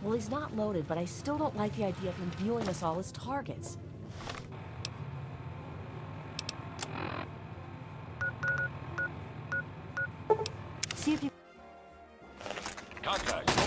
Well, he's not loaded, but I still don't like the idea of him viewing us all as targets. See if you... Contact.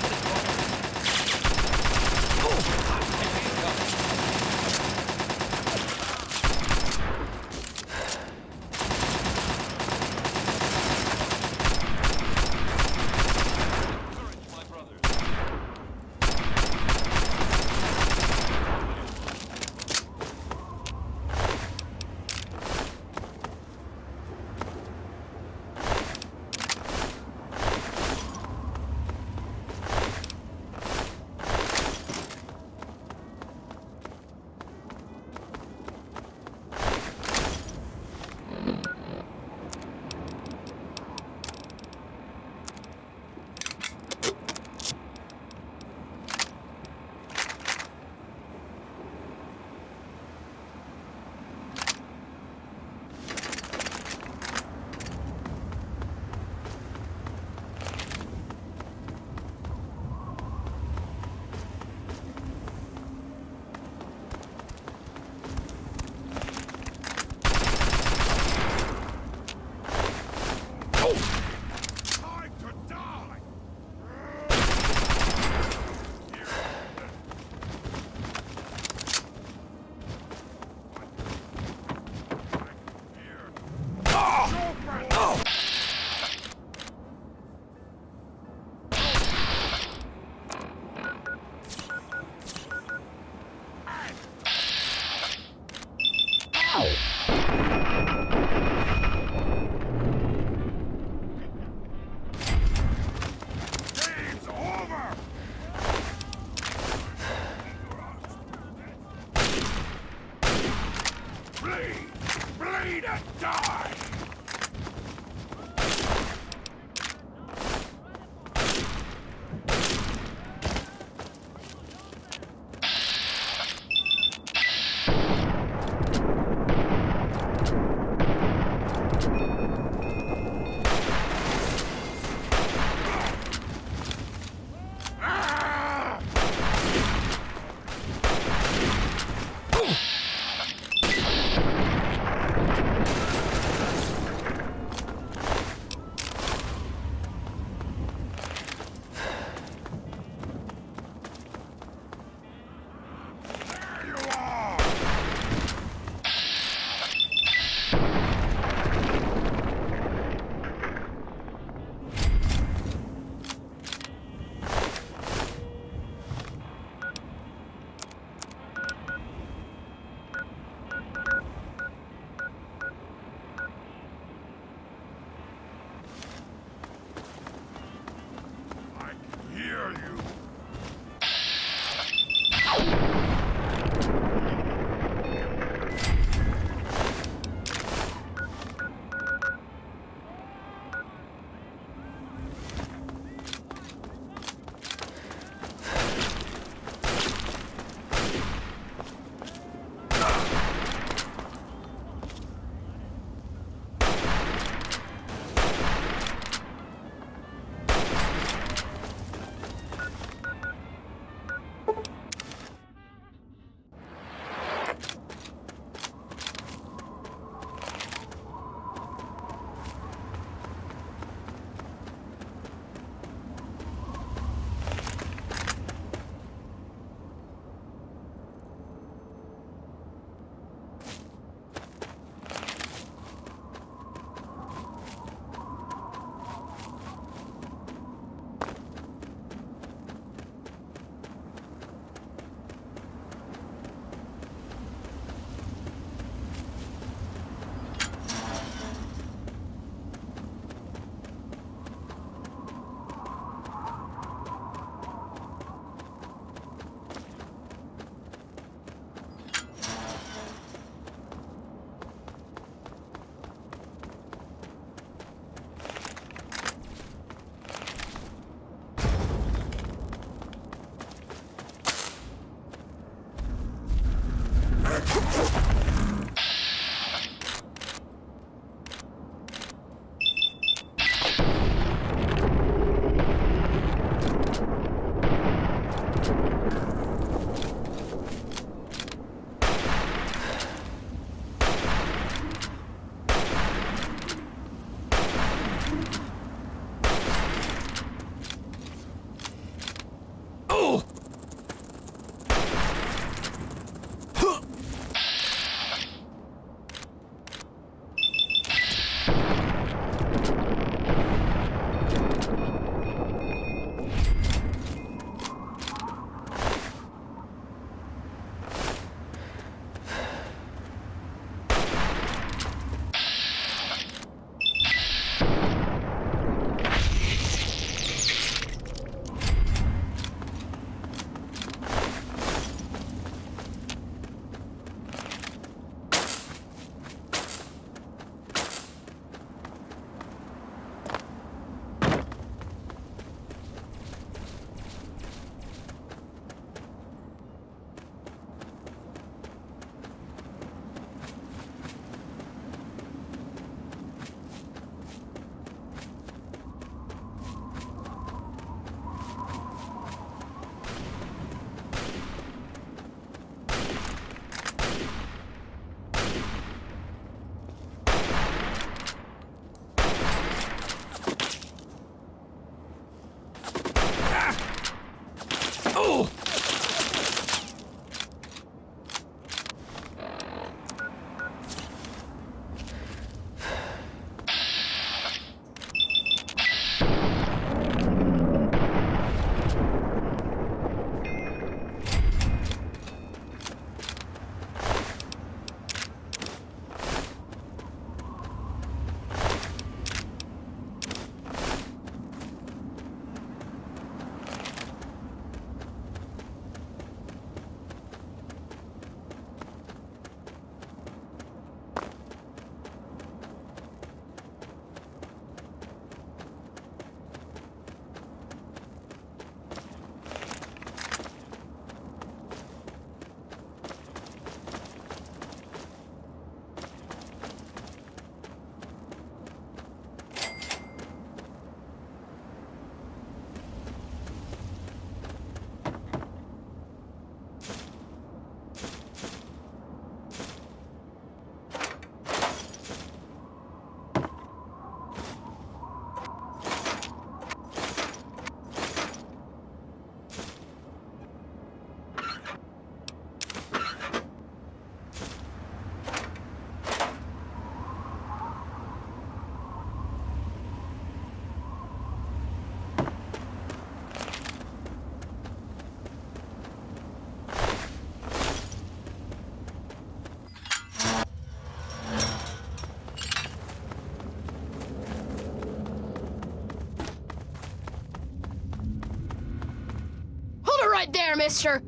right there, mister.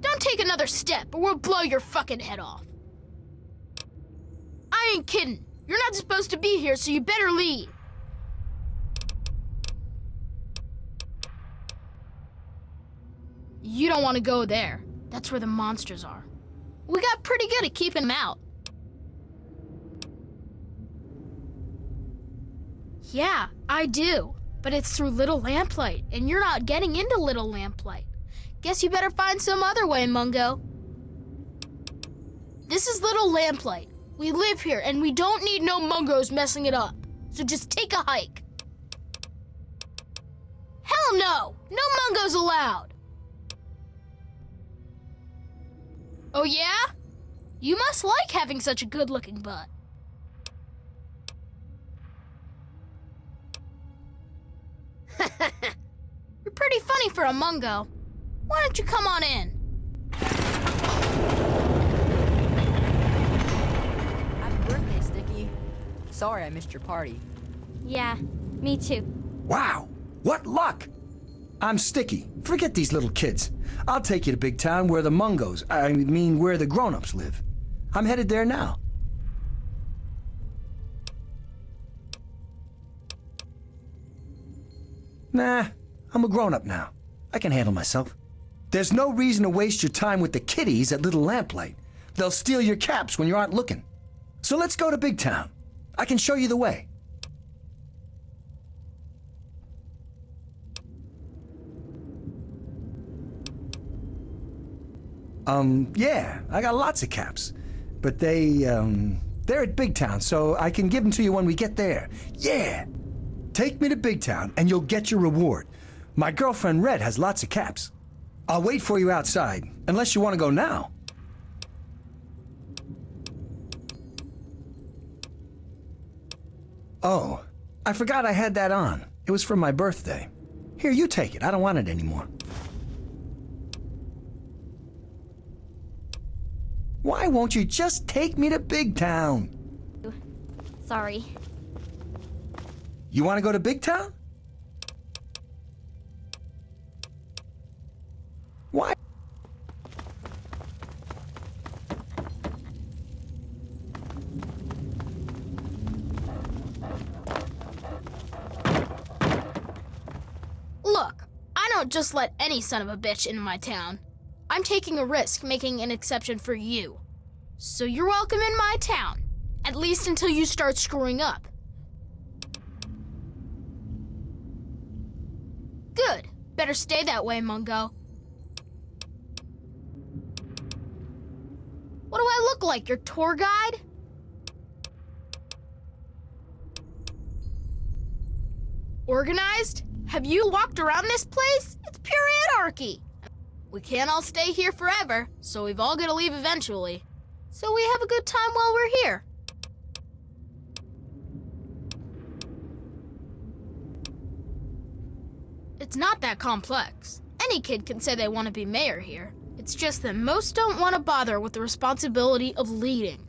Don't take another step or we'll blow your fucking head off. I ain't kidding. You're not supposed to be here, so you better leave. You don't want to go there. That's where the monsters are. We got pretty good at keeping them out. Yeah, I do. But it's through Little Lamplight, and you're not getting into Little Lamplight. Guess you better find some other way, Mungo. This is Little Lamplight. We live here, and we don't need no Mungos messing it up. So just take a hike. Hell no! No Mungos allowed! Oh yeah? You must like having such a good-looking butt. You're pretty funny for a Mungo. Why don't you come on in? Happy birthday, Sticky. Sorry I missed your party. Yeah, me too. Wow, what luck! I'm Sticky. Forget these little kids. I'll take you to Big Town where the Mungos, where the grown-ups live. I'm headed there now. Nah, I'm a grown-up now. I can handle myself. There's no reason to waste your time with the kiddies at Little Lamplight. They'll steal your caps when you aren't looking. So let's go to Big Town. I can show you the way. Yeah, I got lots of caps. But they're at Big Town, so I can give them to you when we get there. Yeah! Take me to Big Town, and you'll get your reward. My girlfriend Red has lots of caps. I'll wait for you outside, unless you want to go now. Oh, I forgot I had that on. It was for my birthday. Here, you take it. I don't want it anymore. Why won't you just take me to Big Town? Sorry. You want to go to Big Town? Why? Look, I don't just let any son of a bitch into my town. I'm taking a risk making an exception for you. So you're welcome in my town, at least until you start screwing up. Good. Better stay that way, Mungo. What do I look like, your tour guide? Organized? Have you walked around this place? It's pure anarchy. We can't all stay here forever, so we've all got to leave eventually. So we have a good time while we're here. It's not that complex. Any kid can say they want to be mayor here. It's just that most don't want to bother with the responsibility of leading.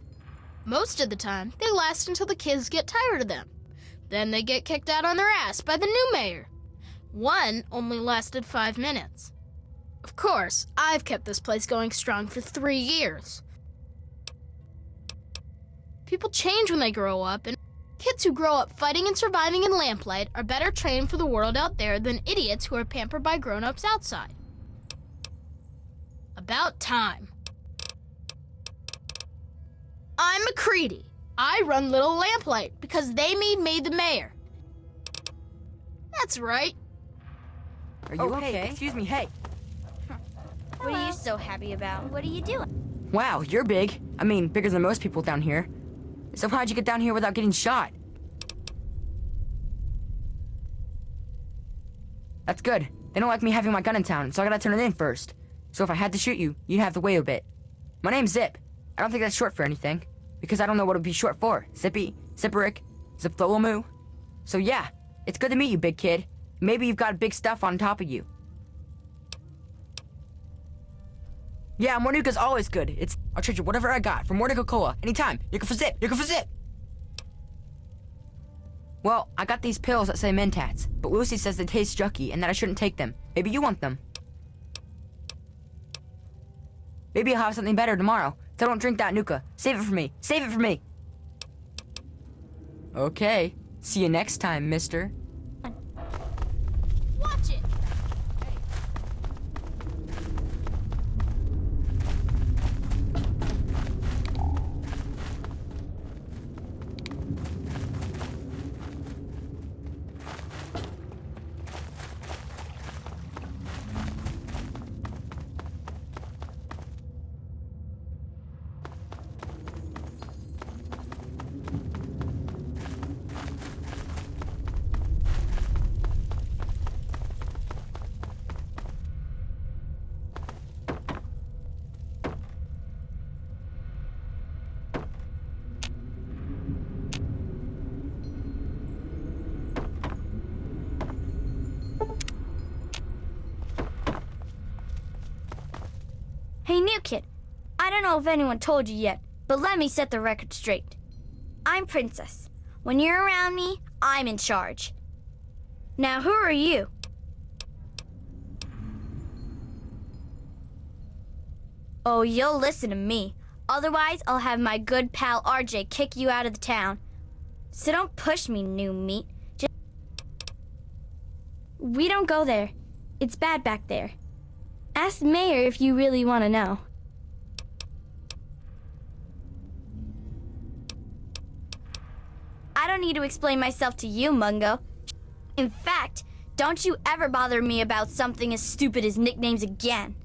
Most of the time, they last until the kids get tired of them. Then they get kicked out on their ass by the new mayor. One only lasted 5 minutes. Of course, I've kept this place going strong for 3 years. People change when they grow up, and kids who grow up fighting and surviving in Lamplight are better trained for the world out there than idiots who are pampered by grown-ups outside. About time. I'm McCready. I run Little Lamplight because they made me the mayor. That's right. Are you okay? Excuse me, hey. What are you so happy about? What are you doing? Wow, you're big. I mean, bigger than most people down here. So how'd you get down here without getting shot? That's good. They don't like me having my gun in town, so I gotta turn it in first. So if I had to shoot you, you'd have to wait a bit. My name's Zip. I don't think that's short for anything, because I don't know what it would be short for. Zippy, Zipperick, Ziptholomoo. So yeah, it's good to meet you, big kid. Maybe you've got big stuff on top of you. Yeah, Mornuka's always good. I'll trade you whatever I got for more Coca-Cola. Anytime. You can for Zip. You can for Zip. Well, I got these pills that say Mentats, but Lucy says they taste yucky and that I shouldn't take them. Maybe you want them. Maybe I'll have something better tomorrow. So don't drink that Nuka. Save it for me. Save it for me. Okay. See you next time, mister. Watch it! Hey, new kid. I don't know if anyone told you yet, but let me set the record straight. I'm Princess. When you're around me, I'm in charge. Now, who are you? Oh, you'll listen to me. Otherwise, I'll have my good pal RJ kick you out of the town. So don't push me, new meat. We don't go there. It's bad back there. Ask the mayor if you really want to know. I don't need to explain myself to you, Mungo. In fact, don't you ever bother me about something as stupid as nicknames again.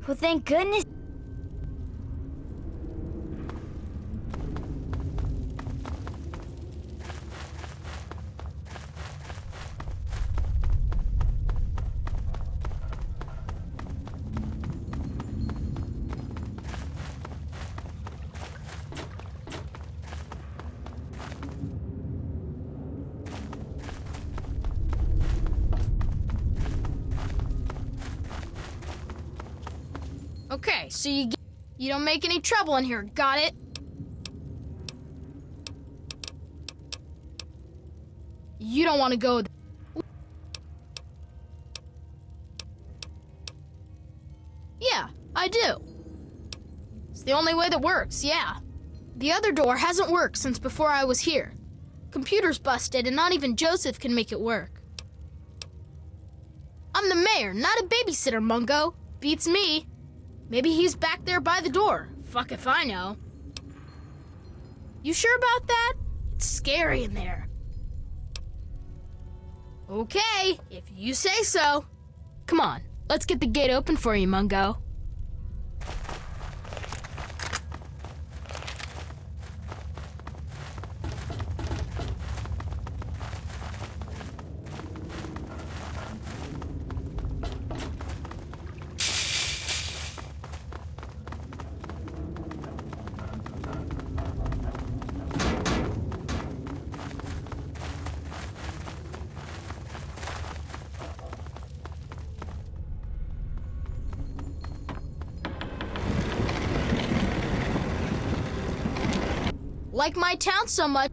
Well, thank goodness. Okay, so you don't make any trouble in here, got it? You don't want to go Yeah, I do. It's the only way that works, yeah. The other door hasn't worked since before I was here. Computer's busted and not even Joseph can make it work. I'm the mayor, not a babysitter, Mungo. Beats me. Maybe he's back there by the door. Fuck if I know. You sure about that? It's scary in there. Okay, if you say so. Come on, let's get the gate open for you, Mungo. Like my town so much.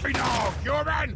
Hey, no, human!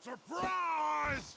Surprise!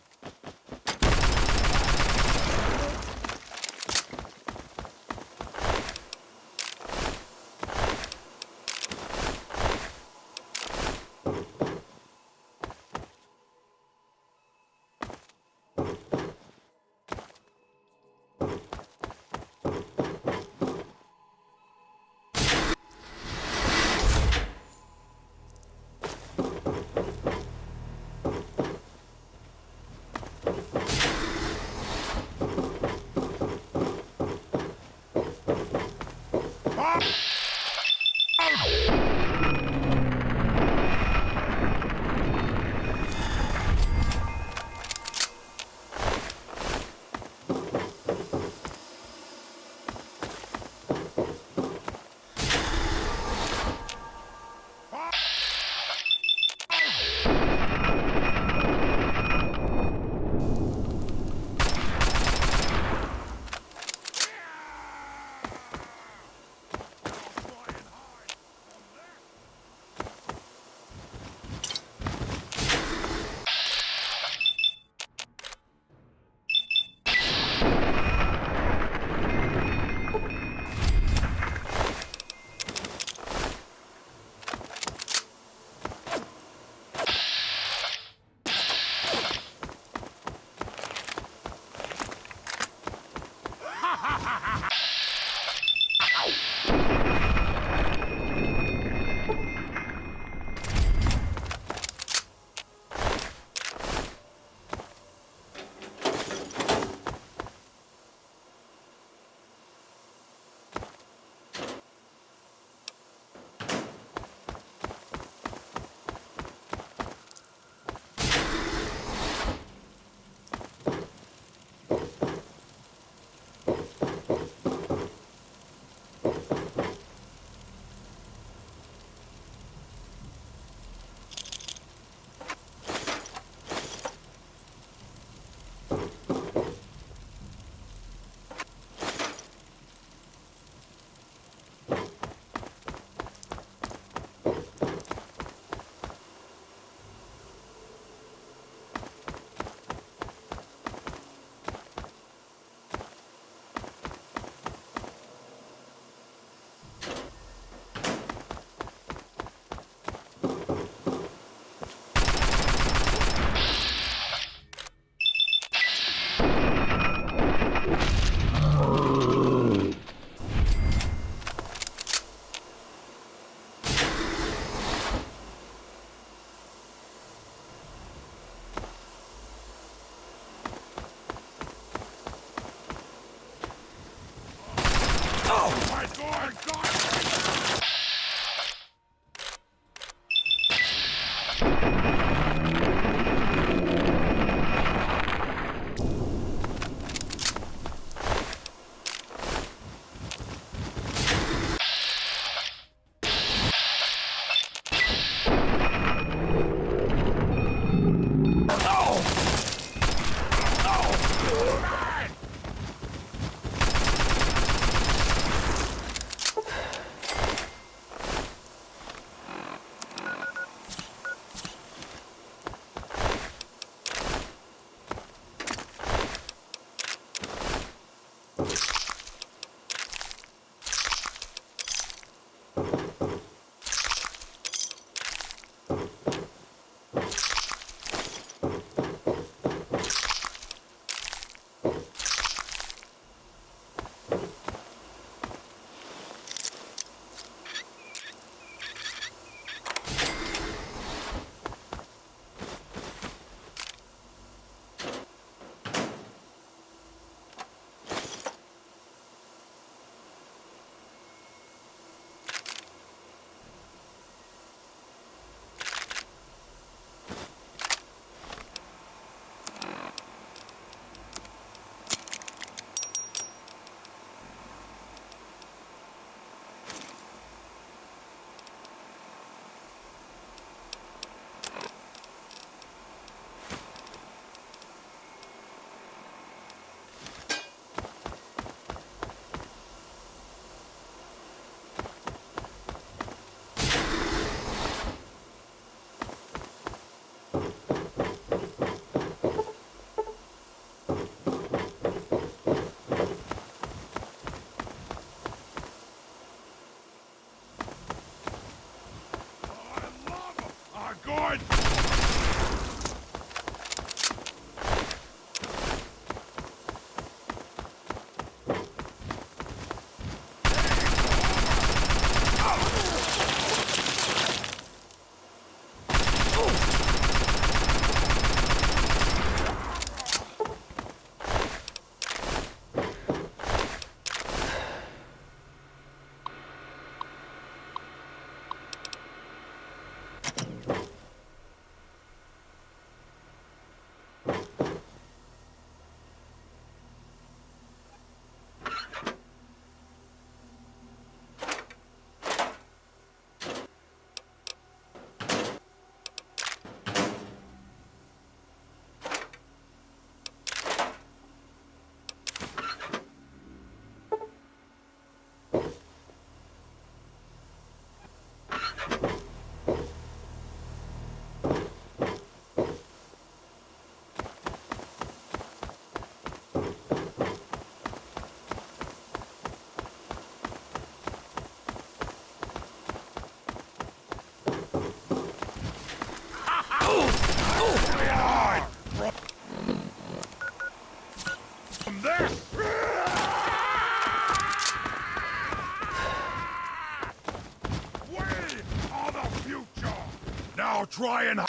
try and...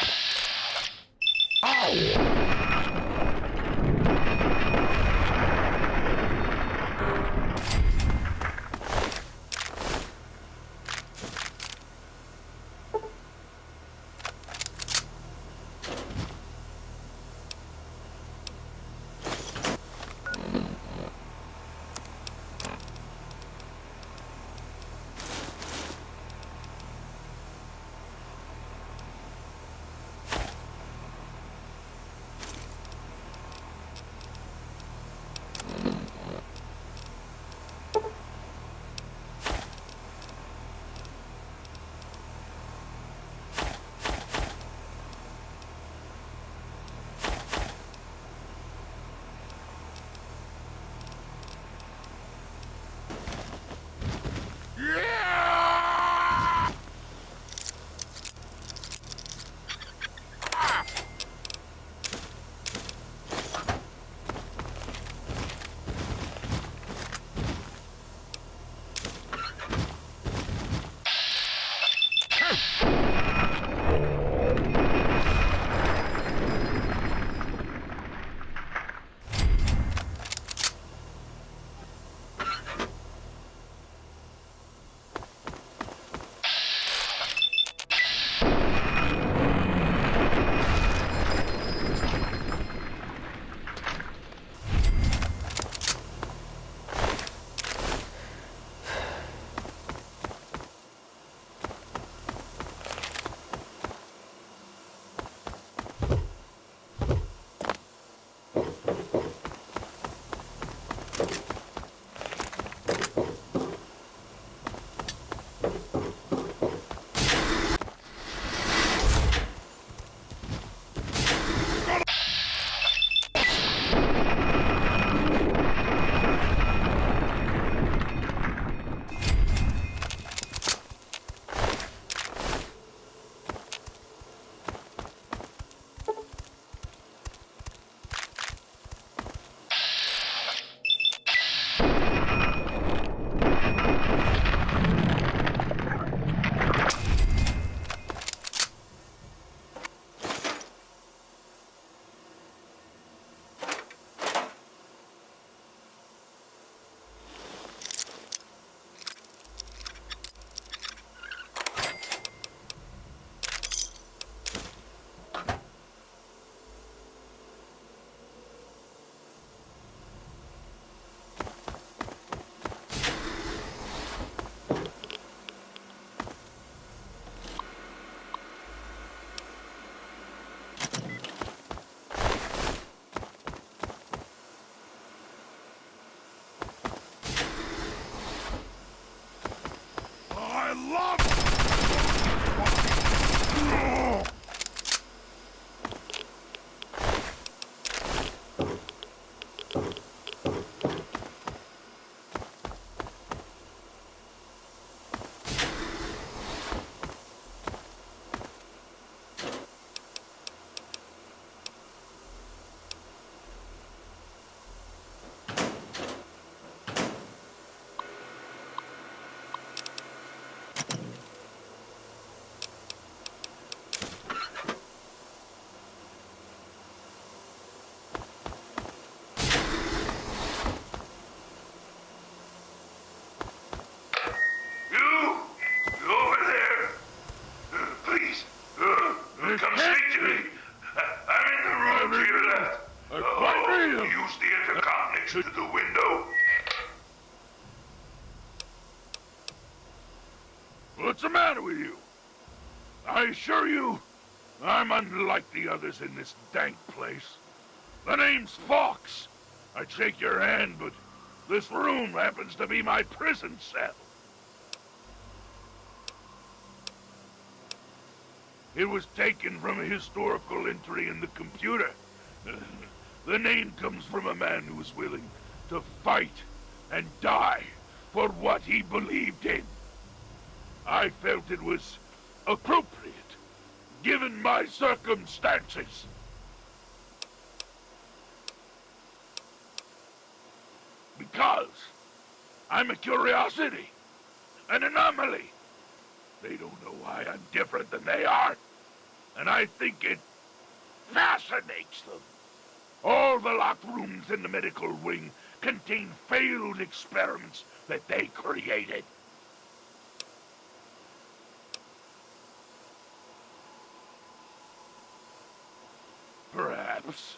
Ow! I love... Come speak to me. I'm in the room to your left. Use the intercom next to the window. What's the matter with you? I assure you, I'm unlike the others in this dank place. The name's Fox. I'd shake your hand, but this room happens to be my prison cell. It was taken from a historical entry in the computer. The name comes from a man who was willing to fight and die for what he believed in. I felt it was appropriate, given my circumstances. Because I'm a curiosity, an anomaly. They don't know why I'm different than they are. and I think it fascinates them. All the locked rooms in the medical wing contain failed experiments that they created. Perhaps.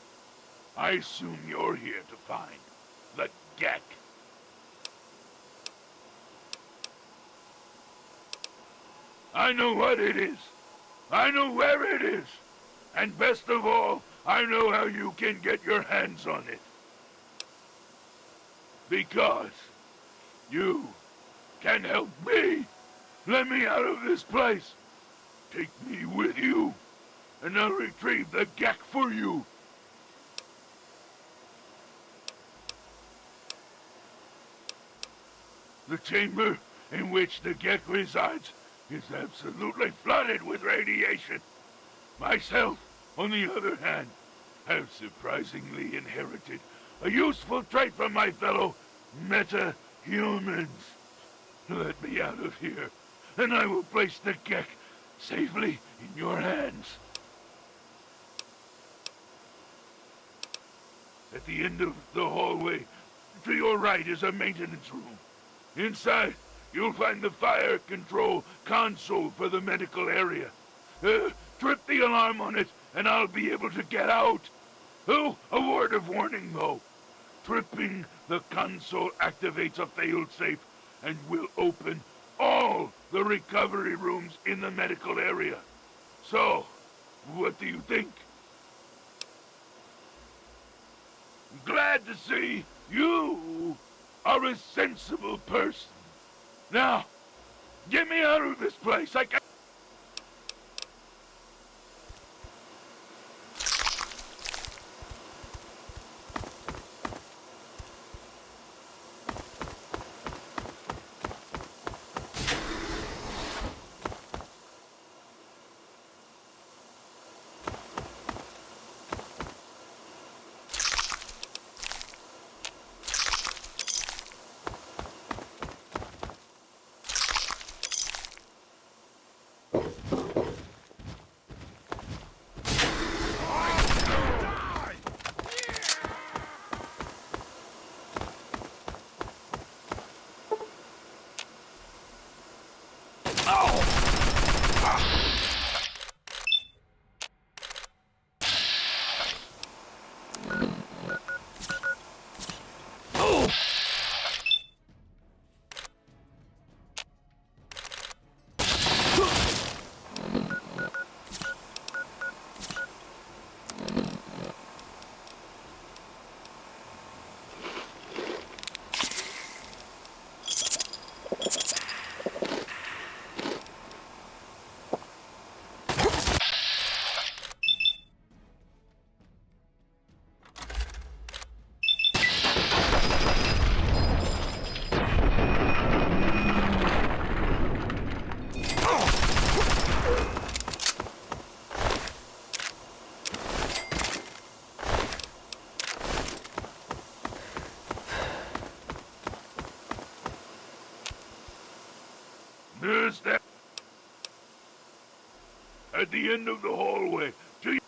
I assume you're here to find the Gek. I know what it is. I know where it is. And best of all, I know how you can get your hands on it. Because you can help me. Let me out of this place. Take me with you, and I'll retrieve the Gek for you. The chamber in which the Gek resides is absolutely flooded with radiation. Myself, on the other hand, have surprisingly inherited a useful trait from my fellow meta-humans. Let me out of here, and I will place the Gek safely in your hands. At the end of the hallway, to your right is a maintenance room. Inside, you'll find the fire control console for the medical area. Trip the alarm on it, and I'll be able to get out. Oh, a word of warning, though. Tripping the console activates a failsafe and will open all the recovery rooms in the medical area. So, what do you think? Glad to see you are a sensible person. Now, get me out of this place. I can't. There's that at the end of the hallway. To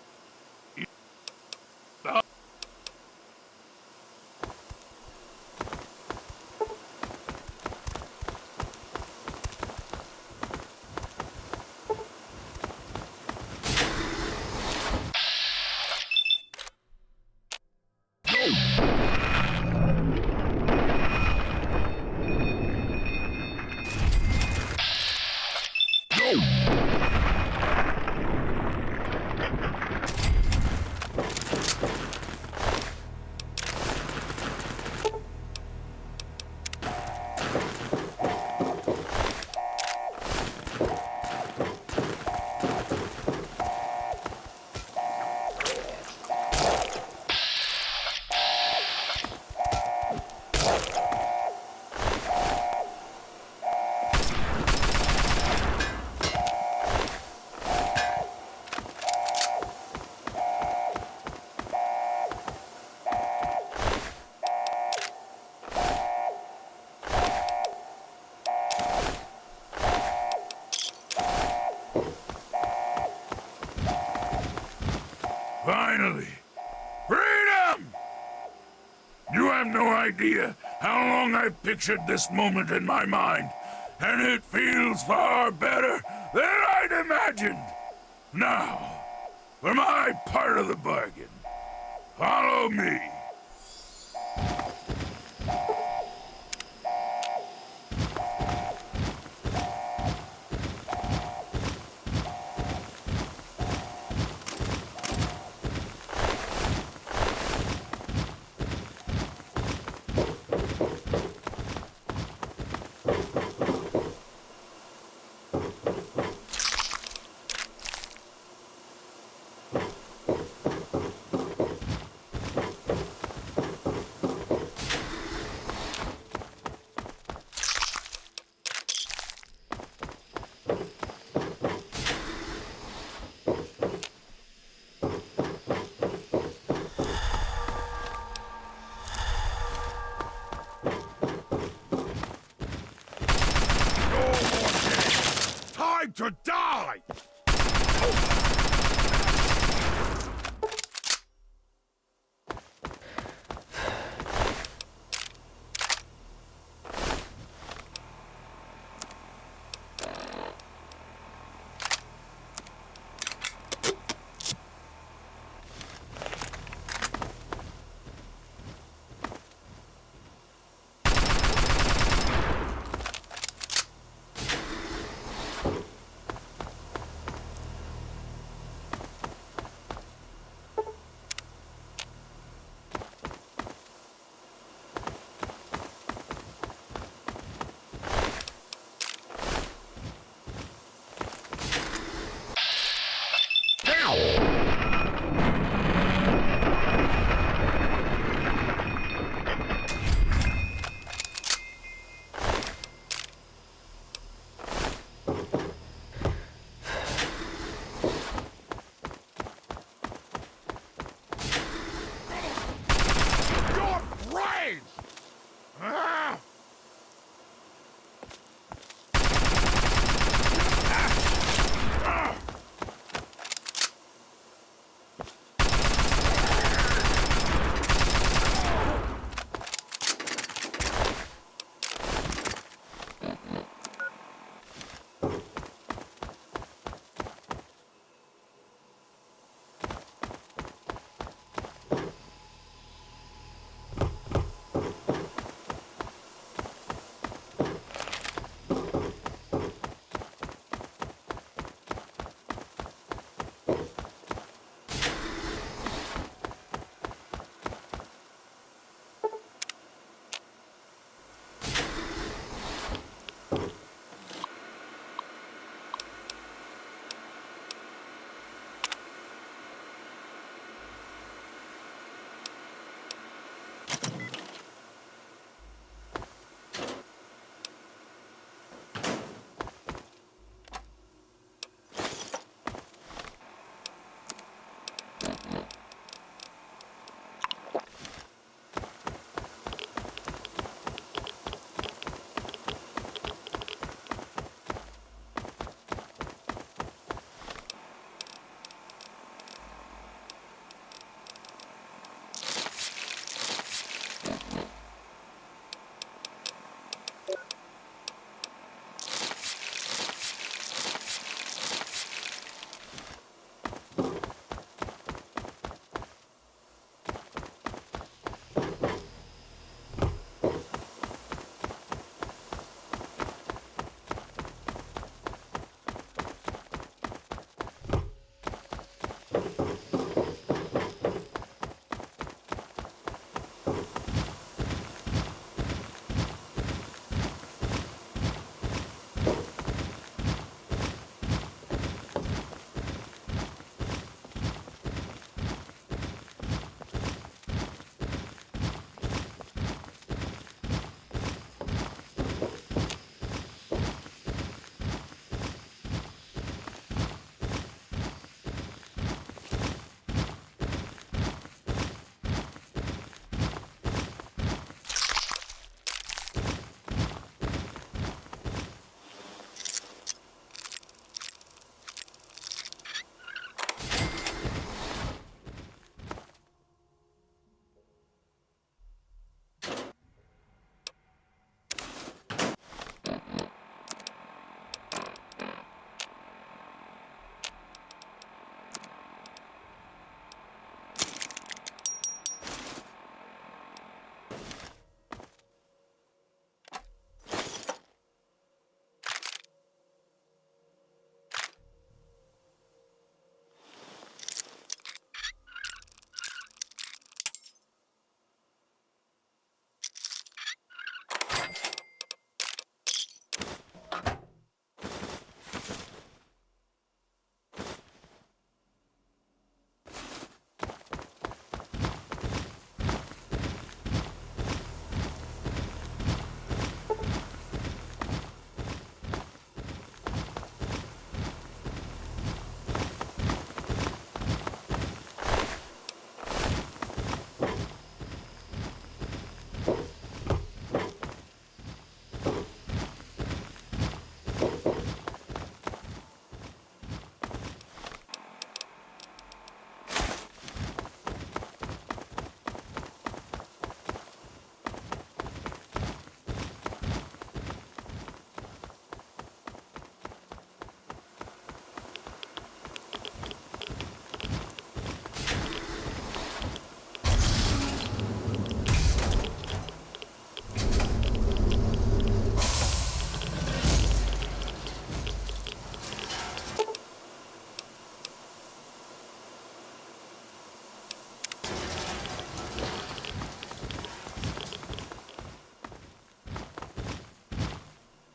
Finally. Freedom! You have no idea how long I've pictured this moment in my mind, and it feels far better than I'd imagined. Now, for my part of the bargain, follow me.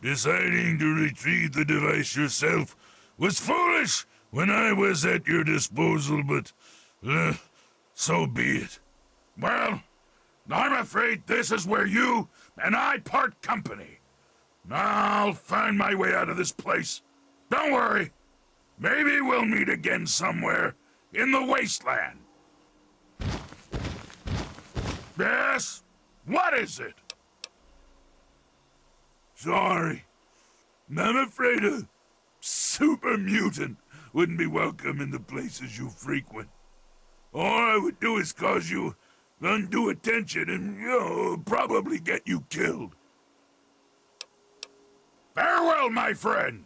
Deciding to retrieve the device yourself was foolish when I was at your disposal, but so be it. Well, I'm afraid this is where you and I part company. I'll find my way out of this place. Don't worry. Maybe we'll meet again somewhere in the wasteland. Yes? What is it? Sorry. I'm afraid a super mutant wouldn't be welcome in the places you frequent. All I would do is cause you undue attention and, probably get you killed. Farewell, my friend!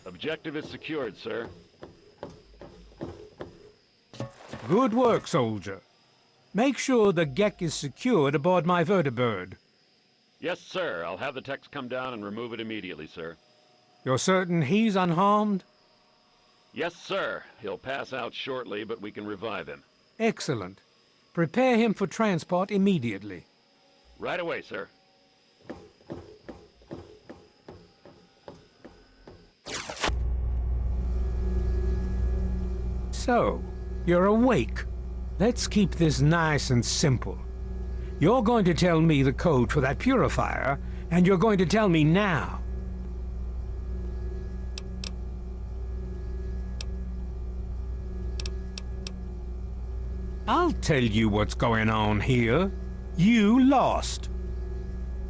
Objective is secured, sir. Good work, soldier. Make sure the Gek is secured aboard my vertibird. Yes, sir. I'll have the techs come down and remove it immediately, sir. You're certain he's unharmed? Yes, sir. He'll pass out shortly, but we can revive him. Excellent. Prepare him for transport immediately. Right away, sir. So, you're awake. Let's keep this nice and simple. You're going to tell me the code for that purifier, and you're going to tell me now. I'll tell you what's going on here. You lost.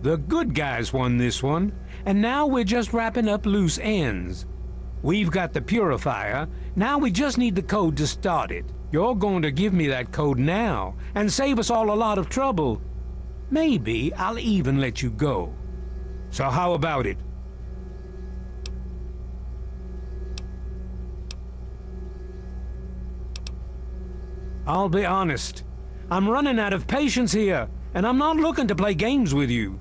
The good guys won this one, and now we're just wrapping up loose ends. We've got the purifier, now we just need the code to start it. You're going to give me that code now, and save us all a lot of trouble. Maybe I'll even let you go. So how about it? I'll be honest. I'm running out of patience here, and I'm not looking to play games with you.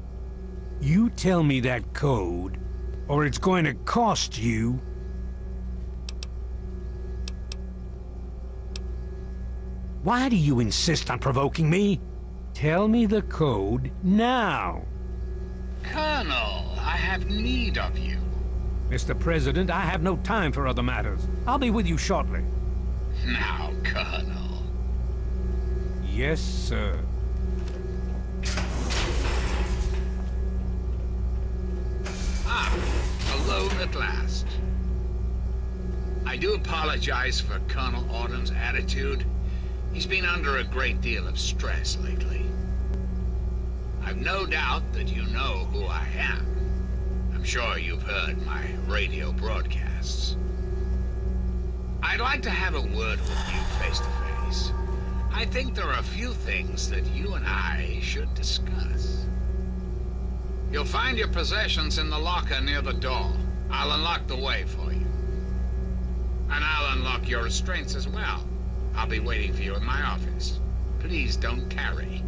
You tell me that code, or it's going to cost you. Why do you insist on provoking me? Tell me the code now. Colonel, I have need of you. Mr. President, I have no time for other matters. I'll be with you shortly. Now, Colonel. Yes, sir. Alone at last. I do apologize for Colonel Autumn's attitude. He's been under a great deal of stress lately. I've no doubt that you know who I am. I'm sure you've heard my radio broadcasts. I'd like to have a word with you face to face. I think there are a few things that you and I should discuss. You'll find your possessions in the locker near the door. I'll unlock the way for you. And I'll unlock your restraints as well. I'll be waiting for you in my office. Please don't tarry.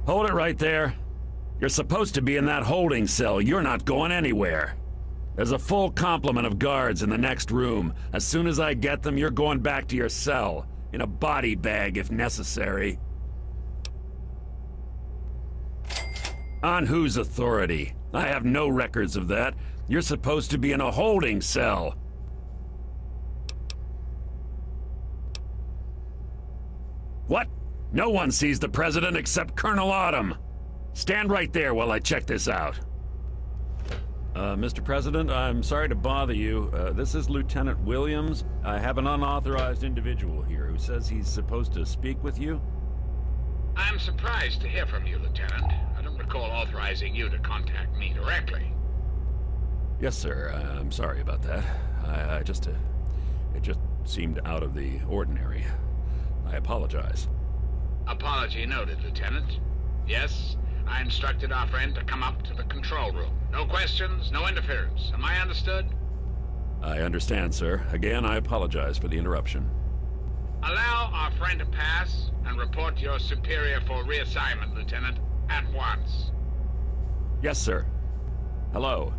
Hold it right there. You're supposed to be in that holding cell. You're not going anywhere. There's a full complement of guards in the next room. As soon as I get them, you're going back to your cell. In a body bag, if necessary. On whose authority? I have no records of that. You're supposed to be in a holding cell. What? No one sees the president except Colonel Autumn. Stand right there while I check this out. Mr. President, I'm sorry to bother you. This is Lieutenant Williams. I have an unauthorized individual here who says he's supposed to speak with you. I'm surprised to hear from you, Lieutenant. I don't recall authorizing you to contact me directly. Yes, sir. I'm sorry about that. It just seemed out of the ordinary. I apologize. Apology noted, Lieutenant. Yes, I instructed our friend to come up to the control room. No questions, no interference. Am I understood? I understand, sir. Again, I apologize for the interruption. Allow our friend to pass and report to your superior for reassignment, Lieutenant, at once. Yes, sir. Hello.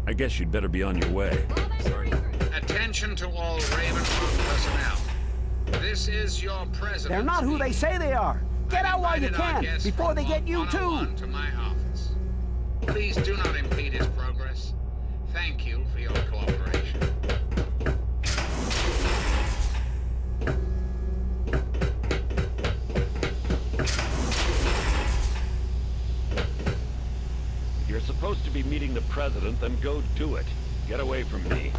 I guess you'd better be on your way. Sorry. Attention to all Ravenfront personnel. This is your president. They're not who they say they are. Get out while you can, before they get you too. To my office. Please do not impede his progress. Thank you for your cooperation. You're supposed to be meeting the president, then go do it. Get away from me.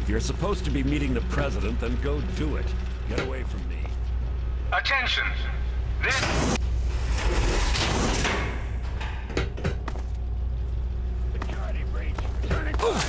You're supposed to be meeting the president, then go do it. Get away from me. Attention! This... Security breach! Returning fire!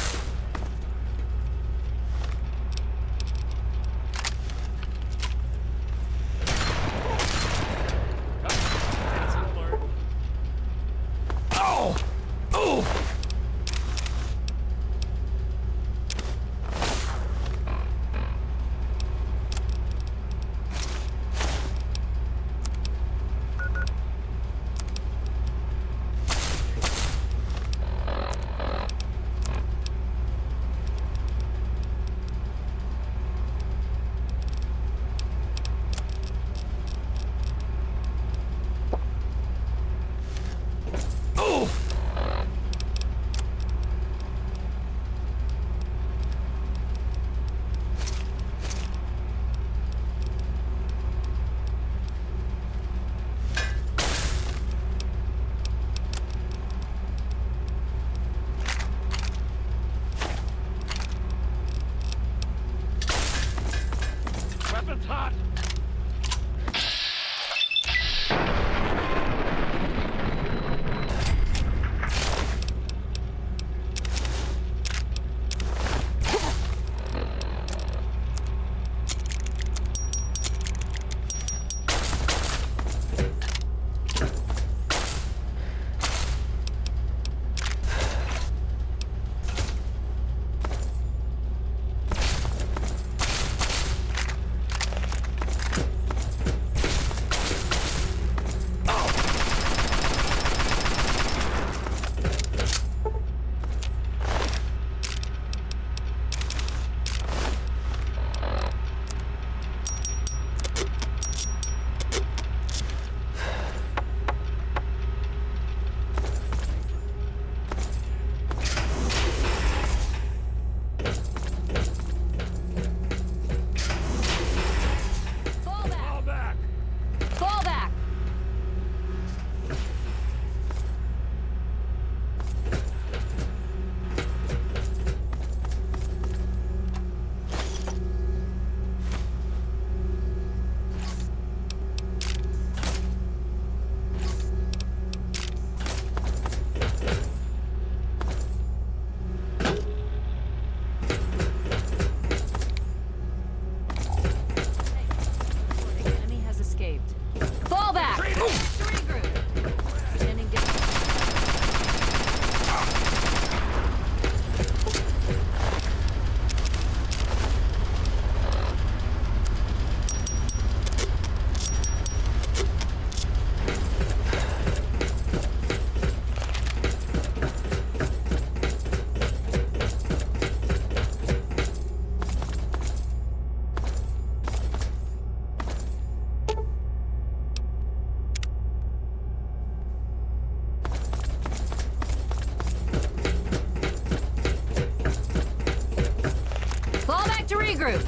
regroup.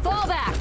Fall back.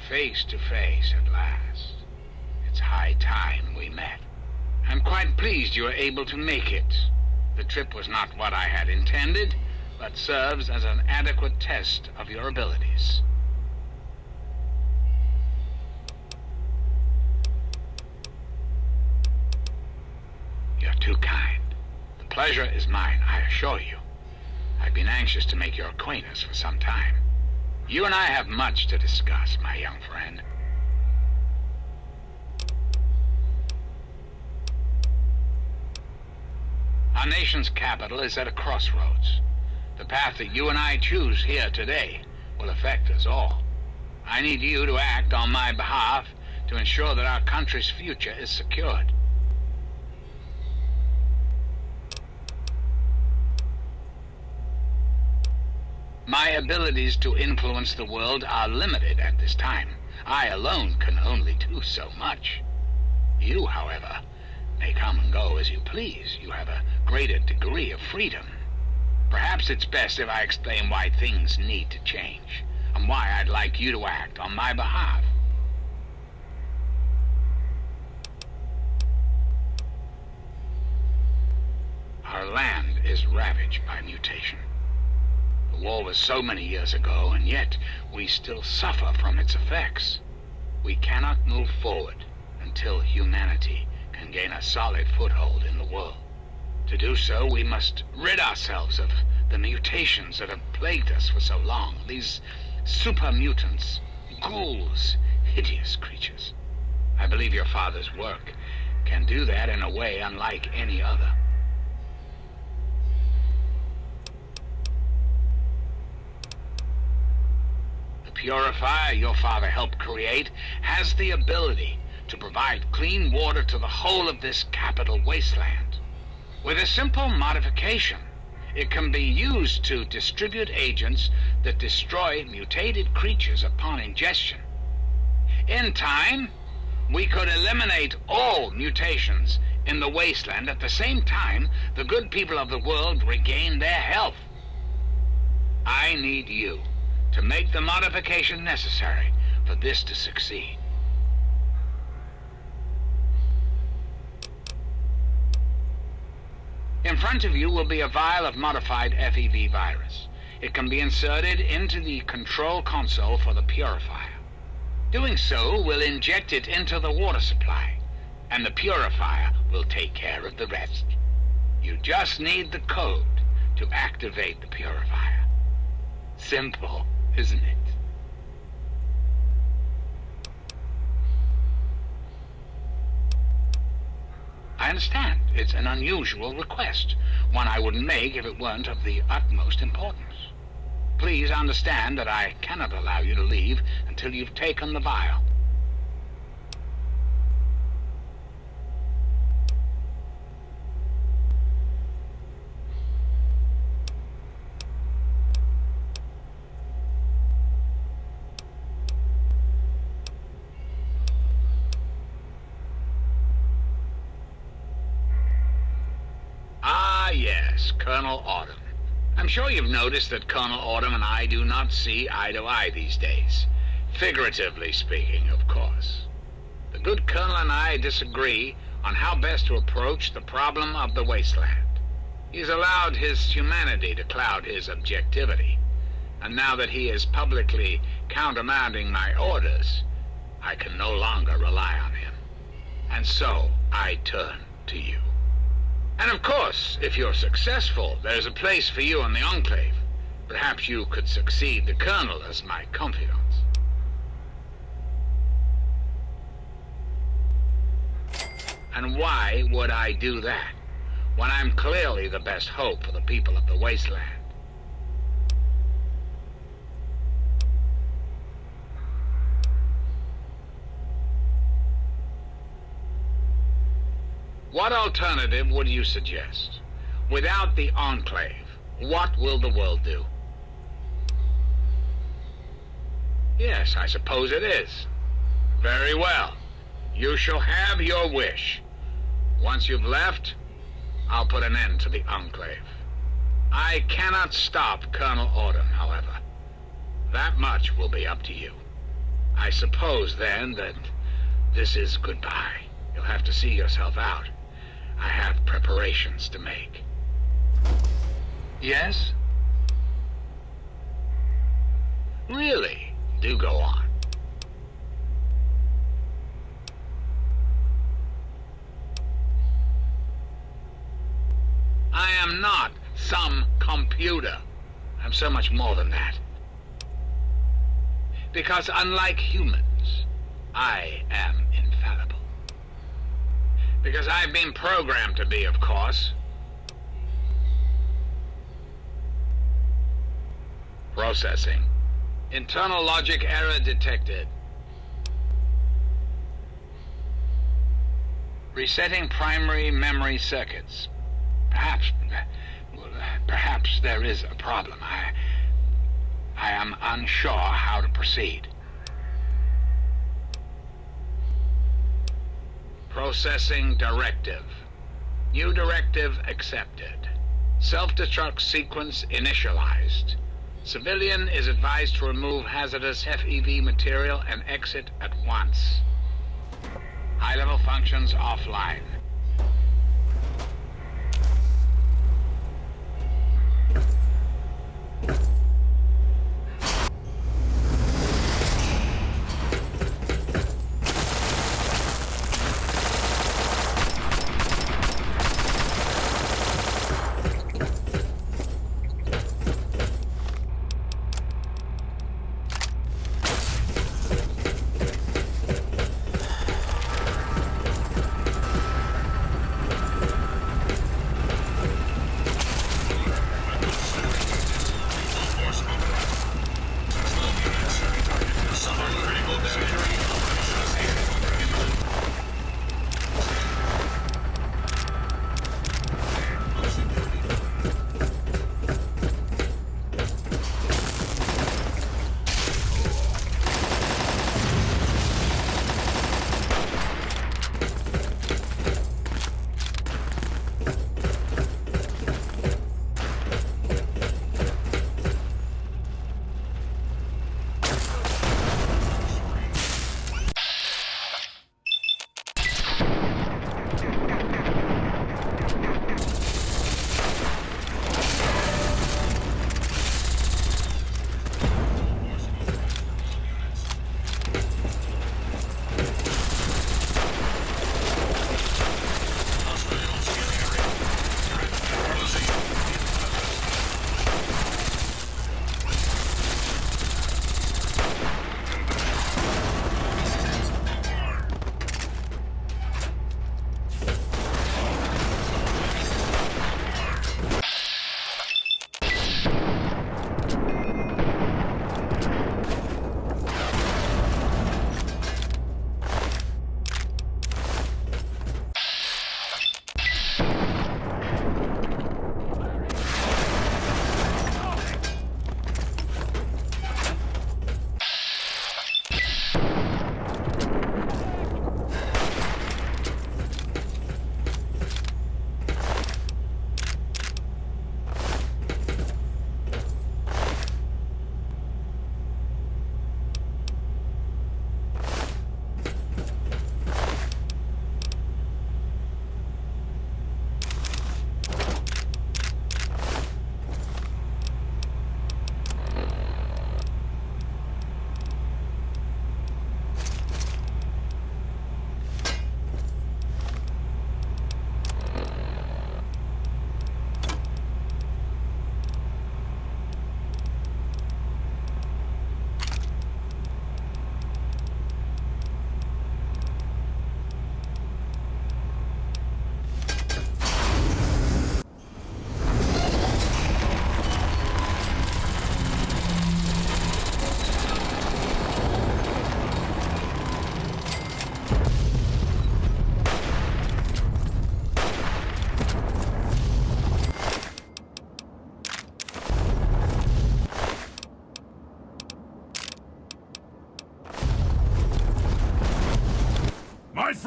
Face to face at last. It's high time we met. I'm quite pleased you were able to make it. The trip was not what I had intended, but serves as an adequate test of your abilities. You're too kind. The pleasure is mine, I assure you. I've been anxious to make your acquaintance for some time. You and I have much to discuss, my young friend. Our nation's capital is at a crossroads. The path that you and I choose here today will affect us all. I need you to act on my behalf to ensure that our country's future is secured. My abilities to influence the world are limited at this time. I alone can only do so much. You, however, may come and go as you please. You have a greater degree of freedom. Perhaps it's best if I explain why things need to change, and why I'd like you to act on my behalf. Our land is ravaged by mutation. The war was so many years ago, and yet we still suffer from its effects. We cannot move forward until humanity can gain a solid foothold in the world. To do so, we must rid ourselves of the mutations that have plagued us for so long. These super mutants, ghouls, hideous creatures. I believe your father's work can do that in a way unlike any other. Purifier your father helped create has the ability to provide clean water to the whole of this capital wasteland. With a simple modification, it can be used to distribute agents that destroy mutated creatures upon ingestion. In time, we could eliminate all mutations in the wasteland. At the same time, the good people of the world regain their health. I need you to make the modification necessary for this to succeed. In front of you will be a vial of modified FEV virus. It can be inserted into the control console for the purifier. Doing so will inject it into the water supply, and the purifier will take care of the rest. You just need the code to activate the purifier. Simple, isn't it? I understand. It's an unusual request, one I wouldn't make if it weren't of the utmost importance. Please understand that I cannot allow you to leave until you've taken the vial. Yes, Colonel Autumn. I'm sure you've noticed that Colonel Autumn and I do not see eye to eye these days. Figuratively speaking, of course. The good Colonel and I disagree on how best to approach the problem of the wasteland. He's allowed his humanity to cloud his objectivity. And now that he is publicly countermanding my orders, I can no longer rely on him. And so I turn to you. And of course, if you're successful, there's a place for you in the Enclave. Perhaps you could succeed the Colonel as my confidant. And why would I do that, when I'm clearly the best hope for the people of the wasteland? What alternative would you suggest? Without the Enclave, what will the world do? Yes, I suppose it is. Very well. You shall have your wish. Once you've left, I'll put an end to the Enclave. I cannot stop Colonel Auden, however. That much will be up to you. I suppose, then, that this is goodbye. You'll have to see yourself out. I have preparations to make. Yes? Really? Do go on. I am not some computer. I'm so much more than that. Because unlike humans, I am infallible. Because I've been programmed to be, of course. Processing. Internal logic error detected. Resetting primary memory circuits. Perhaps there is a problem. I am unsure how to proceed. Processing directive. New directive accepted. Self-destruct sequence initialized. Civilian is advised to remove hazardous FEV material and exit at once. High-level functions offline.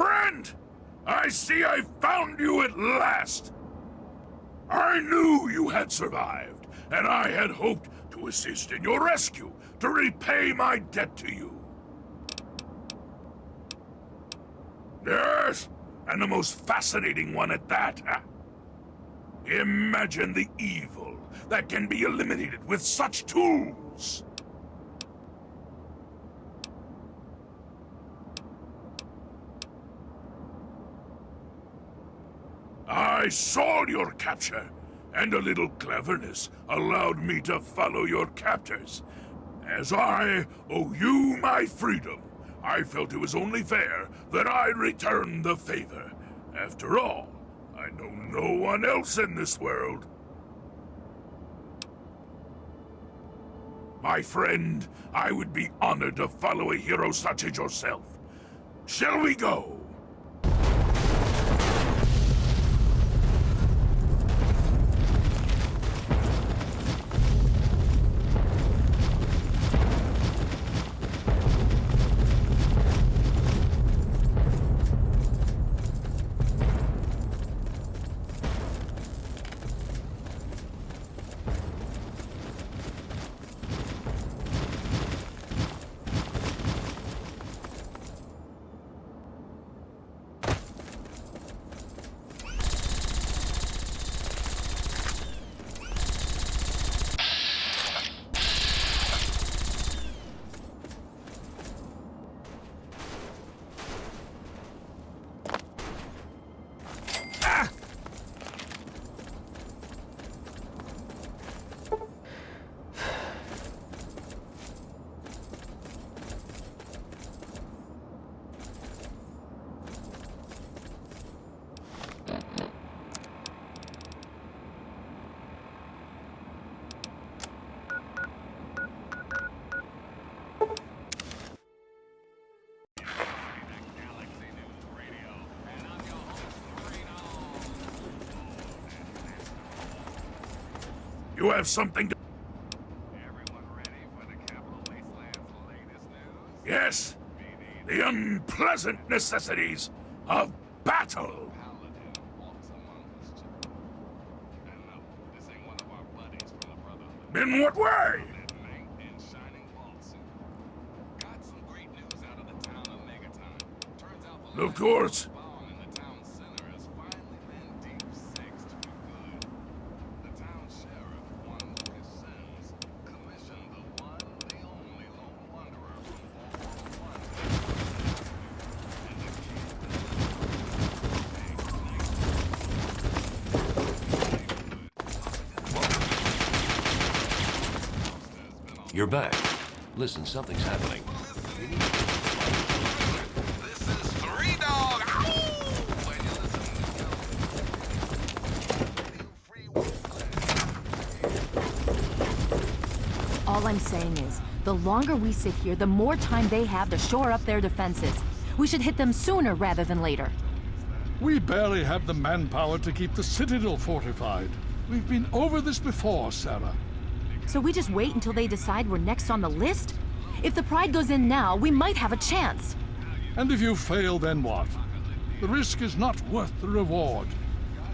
friend! I see I found you at last! I knew you had survived, and I had hoped to assist in your rescue, to repay my debt to you. Yes, and the most fascinating one at that. Imagine the evil that can be eliminated with such tools. I saw your capture, and a little cleverness allowed me to follow your captors. As I owe you my freedom, I felt it was only fair that I return the favor. After all, I know no one else in this world. My friend, I would be honored to follow a hero such as yourself. Shall we go? You have something to... Everyone ready for the Capital Wasteland's latest news? Yes, the unpleasant necessities of battle. Paladin walks among us, General. And no, this ain't one of our buddies from the Brotherhood. In what way? That knight in shining vault suit. Got some great news out of the town of Megaton. Turns out the Of course. spawn in the town center has finally been deep sixed for good. The town sheriff, one Lucas Sims, commissioned the one, the only lone wanderer from Vault 1. And the You're back. Listen, something's happening. This is Three Dog. Ow! When you listen to All I'm saying is, the longer we sit here, the more time they have to shore up their defenses. We should hit them sooner rather than later. We barely have the manpower to keep the Citadel fortified. We've been over this before, Sarah. So we just wait until they decide we're next on the list? If the Pride goes in now, we might have a chance. And if you fail, then what? The risk is not worth the reward.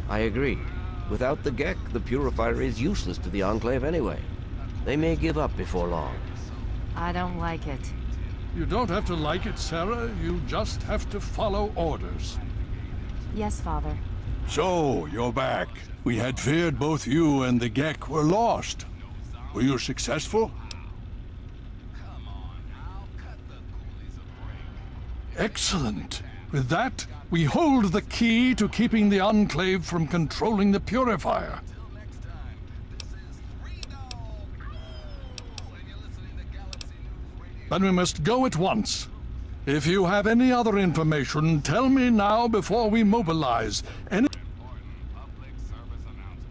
I agree. Without the Gek, the Purifier is useless to the Enclave anyway. They may give up before long. I don't like it. You don't have to like it, Sarah. You just have to follow orders. Yes, Father. So, you're back. We had feared both you and the Gek were lost. Were you successful? Excellent. With that, we hold the key to keeping the Enclave from controlling the Purifier. Then we must go at once. If you have any other information, tell me now before we mobilize. Any... public service announcement.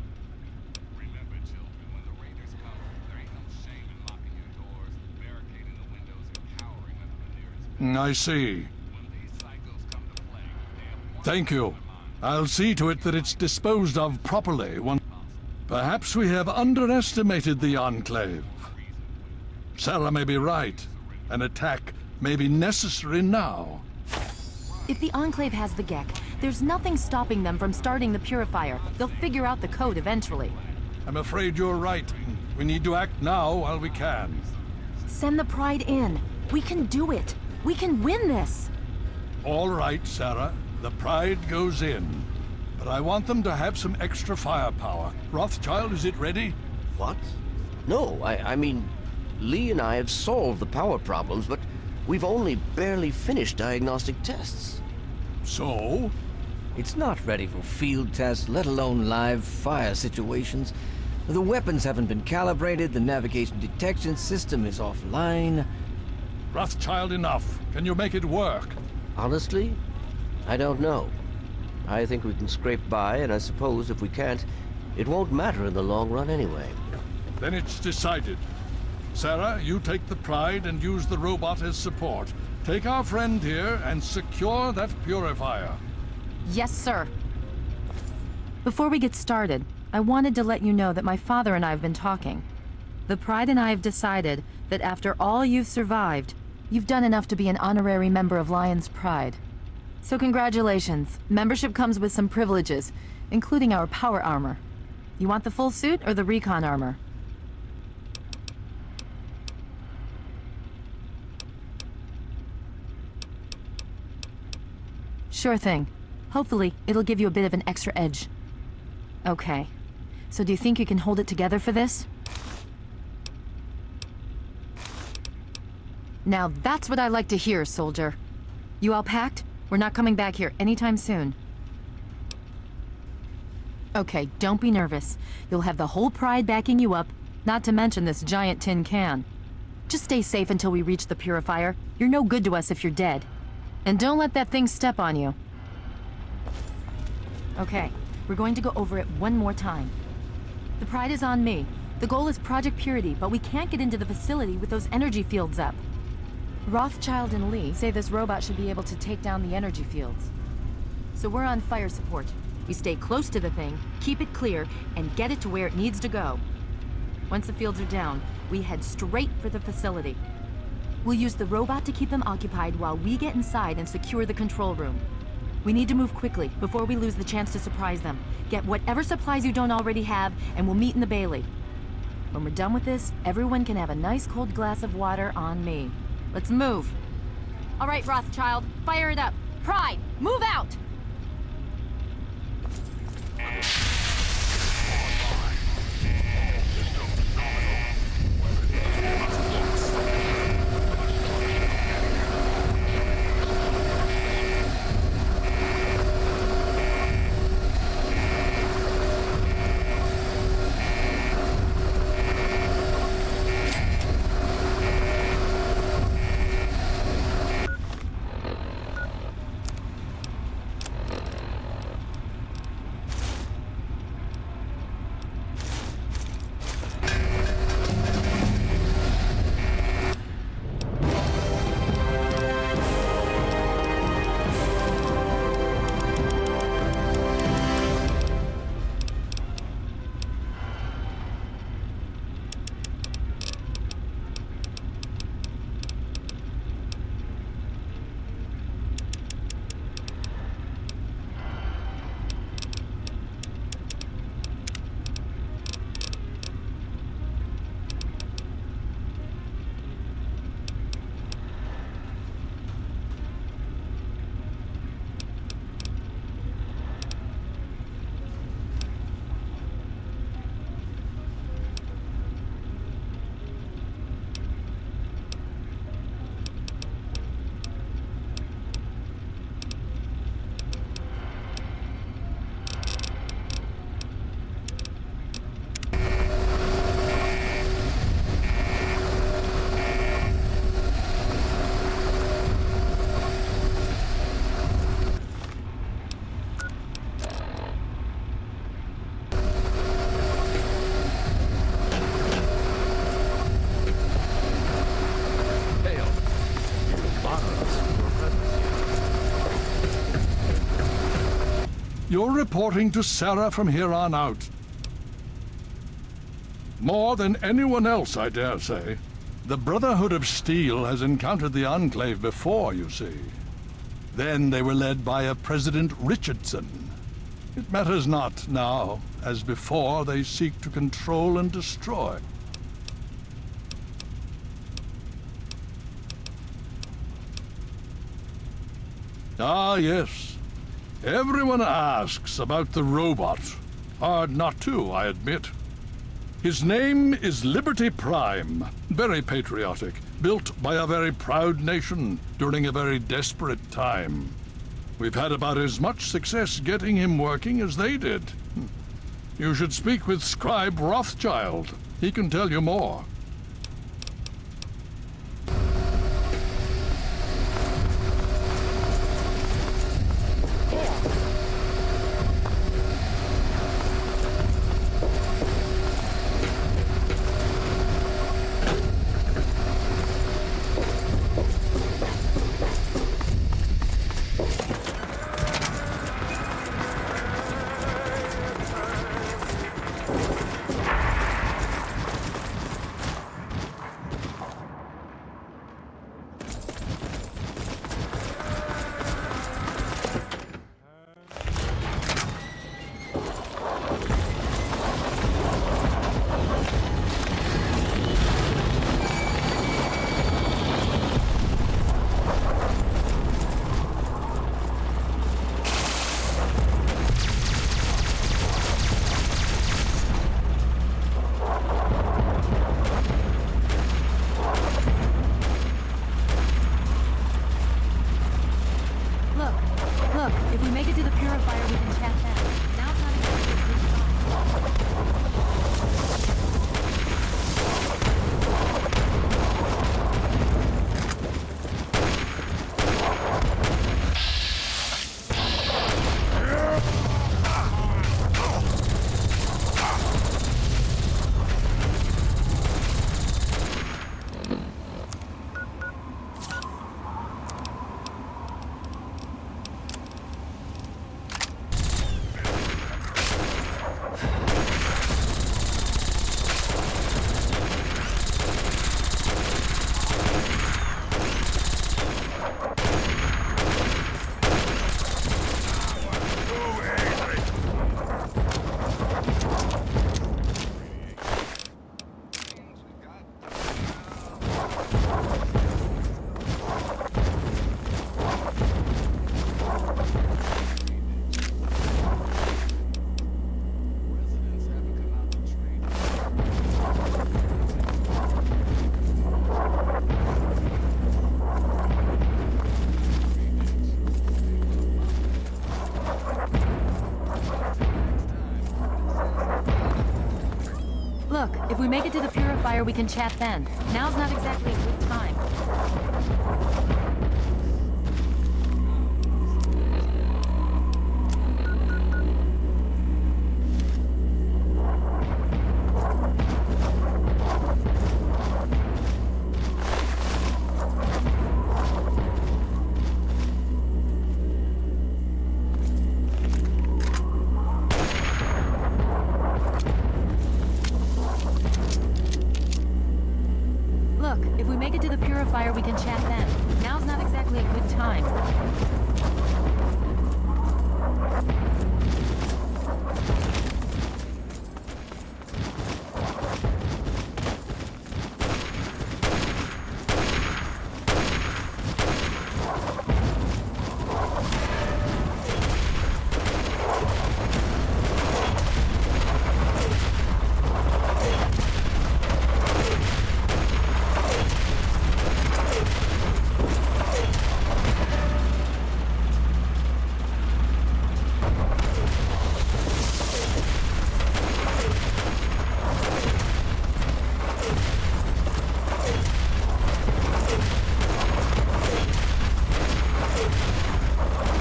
Remember, children, when the raiders come, there ain't no shame in locking your doors, barricading the windows, and cowering under the nearest I see. When these psychos come to play, they have one Thank you. I'll see to it that it's disposed of properly. Perhaps we have underestimated the Enclave. Sarah may be right. An attack may be necessary now. If the Enclave has the Gek, there's nothing stopping them from starting the Purifier. They'll figure out the code eventually. I'm afraid you're right. We need to act now while we can. Send the Pride in. We can do it. We can win this. All right, Sarah. The Pride goes in. But I want them to have some extra firepower. Rothschild, is it ready? What? No, I mean, Lee and I have solved the power problems, but we've only barely finished diagnostic tests. So? It's not ready for field tests, let alone live fire situations. The weapons haven't been calibrated, the navigation detection system is offline. Rothschild, enough. Can you make it work? Honestly, I don't know. I think we can scrape by, and I suppose if we can't, it won't matter in the long run anyway. Then it's decided. Sarah, you take the Pride and use the robot as support. Take our friend here and secure that purifier. Yes, sir. Before we get started, I wanted to let you know that my father and I have been talking. The Pride and I have decided that after all you've survived, you've done enough to be an honorary member of Lion's Pride. So congratulations. Membership comes with some privileges, including our power armor. You want the full suit or the recon armor? Sure thing. Hopefully, it'll give you a bit of an extra edge. Okay. So do you think you can hold it together for this? Now that's what I like to hear, soldier. You all packed? We're not coming back here anytime soon. Okay, don't be nervous. You'll have the whole Pride backing you up, not to mention this giant tin can. Just stay safe until we reach the Purifier. You're no good to us if you're dead. And don't let that thing step on you. Okay, we're going to go over it one more time. The Pride is on me. The goal is Project Purity, but we can't get into the facility with those energy fields up. Rothschild and Lee say this robot should be able to take down the energy fields. So we're on fire support. We stay close to the thing, keep it clear, and get it to where it needs to go. Once the fields are down, we head straight for the facility. We'll use the robot to keep them occupied while we get inside and secure the control room. We need to move quickly before we lose the chance to surprise them. Get whatever supplies you don't already have, and we'll meet in the Bailey. When we're done with this, everyone can have a nice cold glass of water on me. Let's move. All right, Rothschild, fire it up. Pride, move out! You're reporting to Sarah from here on out. More than anyone else, I dare say. The Brotherhood of Steel has encountered the Enclave before, you see. Then they were led by a President Richardson. It matters not now. As before, they seek to control and destroy. Ah, yes. Everyone asks about the robot. Hard not to, I admit. His name is Liberty Prime. Very patriotic. Built by a very proud nation during a very desperate time. We've had about as much success getting him working as they did. You should speak with Scribe Rothschild. He can tell you more. Look, if we make it to the purifier, we can chat then. Now it's not exactly a good Look, if we make it to the purifier, we can chat then. Now's not exactly a good time. If we make it to the purifier, we can chat then. Now's not exactly a good time.